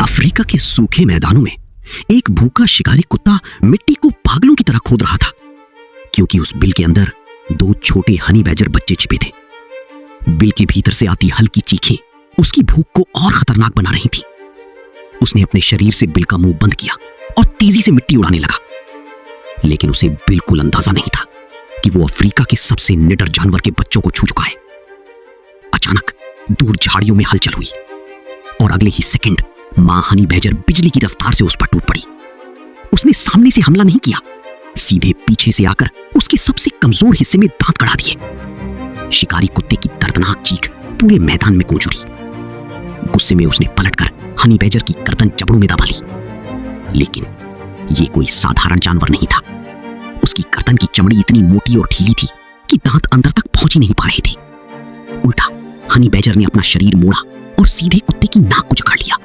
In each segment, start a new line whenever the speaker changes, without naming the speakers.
Africa के सूखे मैदानों में एक भूखा शिकारी कुत्ता मिट्टी को पागलों की तरह खोद रहा था, क्योंकि उस बिल के अंदर दो छोटे हनी बैजर बच्चे छिपे थे। बिल के भीतर से आती हल्की चीखें उसकी भूख को और खतरनाक बना रही थी। उसने अपने शरीर से बिल का मुंह बंद किया और तेजी से मिट्टी उड़ाने लगा, लेकिन उसे बिल्कुल अंदाजा नहीं था कि वो अफ्रीका के सबसे निडर जानवर के बच्चों को छू चुका है। अचानक दूर झाड़ियों में हलचल हुई और अगले ही सेकंड मां हनी बैजर बिजली की रफ्तार से उस पर टूट पड़ी। उसने सामने से हमला नहीं किया, सीधे पीछे से आकर उसके सबसे कमजोर हिस्से में दांत गड़ा दिए। शिकारी कुत्ते की दर्दनाक चीख पूरे मैदान में गूंज उठी। गुस्से में उसने पलटकर हनी बैजर की गर्दन जबड़ों में दबा ली, लेकिन यह कोई साधारण जानवर नहीं था। उसकी गर्दन की चमड़ी इतनी मोटी और ढीली थी कि दांत अंदर तक पहुंच ही नहीं पा रहे थे। उल्टा हनी बैजर ने अपना शरीर मोड़ा और सीधे कुत्ते की नाक को जकड़ लिया।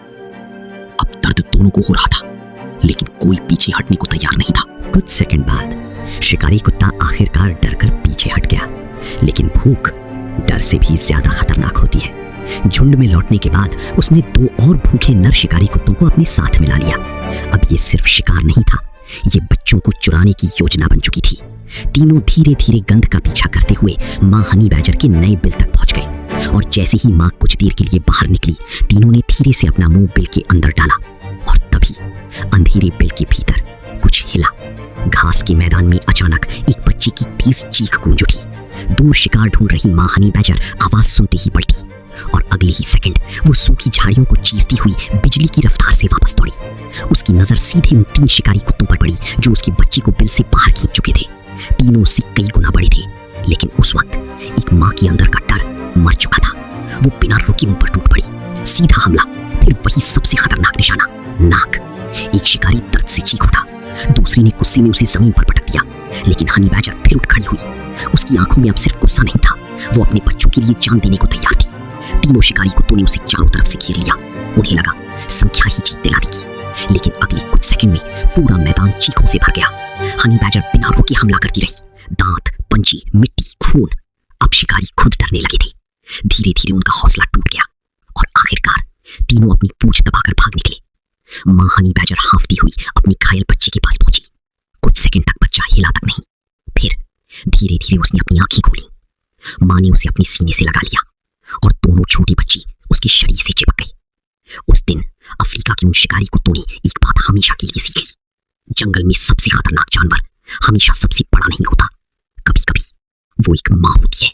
अब दर्द दोनों को हो रहा था, लेकिन कोई पीछे हटने को तैयार नहीं था।
कुछ सेकंड बाद शिकारी कुत्ता आखिरकार डरकर पीछे हट गया, लेकिन भूख डर से भी ज्यादा खतरनाक होती है। झुंड में लौटने के बाद उसने दो और भूखे नर शिकारी कुत्तों को अपने साथ मिला लिया। अब ये सिर्फ शिकार नहीं था, ये बच्चों को चुराने की योजना बन चुकी थी। तीनों धीरे धीरे गंध का पीछा करते हुए मां हनी बैजर के नए बिल तक पहुंच गए, और जैसे ही मां कुछ देर के लिए बाहर निकली, तीनों ने धीरे से अपना मुंह बिल के अंदर डाला, और तभी अंधेरे बिल के भीतर कुछ हिला। घास के मैदान में अचानक एक बच्चे की तेज चीख गूंज उठी। दूर शिकार ढूंढ रही मां हनी बैजर आवाज सुनते ही पलटी, और अगले ही सेकंड वो सूखी झाड़ियों को चीरती हुई बिजली की रफ्तार से वापस दौड़ी। उसकी नजर सीधे उन तीन शिकारी कुत्तों पर पड़ी जो उसके बच्चे को बिल से बाहर खींच चुके थे। तीनों उससे कई गुना बड़े थे, लेकिन उस वक्त एक मां के अंदर का डर मर चुका था। वो बिना रुके उन पर टूट पड़ी। सीधा हमला, फिर वही सबसे खतरनाक निशाना, नाक। एक शिकारी दर्द से चीख उठा, दूसरे ने गुस्से में उसे जमीन पर पटक दिया, लेकिन हनी बैजर फिर उठ खड़ी हुई। उसकी आंखों में अब सिर्फ गुस्सा नहीं था, वो अपने बच्चों के लिए जान देने को तैयार थी। तीनों शिकारी कुत्तों ने उसे चारों तरफ से घेर लिया। उन्हें लगा संख्या ही जीत दिला देगी, लेकिन अगले कुछ सेकंड में पूरा मैदान चीखों से भर गया। हनी बैजर बिना रुके हमला करती रही। दांत, पंजे, मिट्टी, खून। अब शिकारी खुद डरने लगे थे। धीरे धीरे उनका हौसला टूट गया और आखिरकार तीनों अपनी पूंछ दबाकर भाग निकले। मां हनी बैजर हांफती हुई अपनी घायल बच्चे के पास पहुंची। कुछ सेकंड तक बच्चा हिला तक नहीं, फिर धीरे धीरे उसने अपनी आंखें खोली। मां ने उसे अपने सीने से लगा लिया और दोनों छोटी बच्ची उसके शरीर से चिपक गई। उस दिन अफ्रीका के उन शिकारी कुत्तों ने एक बात हमेशा के लिए सीख ली, जंगल में सबसे खतरनाक जानवर हमेशा सबसे बड़ा नहीं होता, कभी कभी वो एक मां होती है।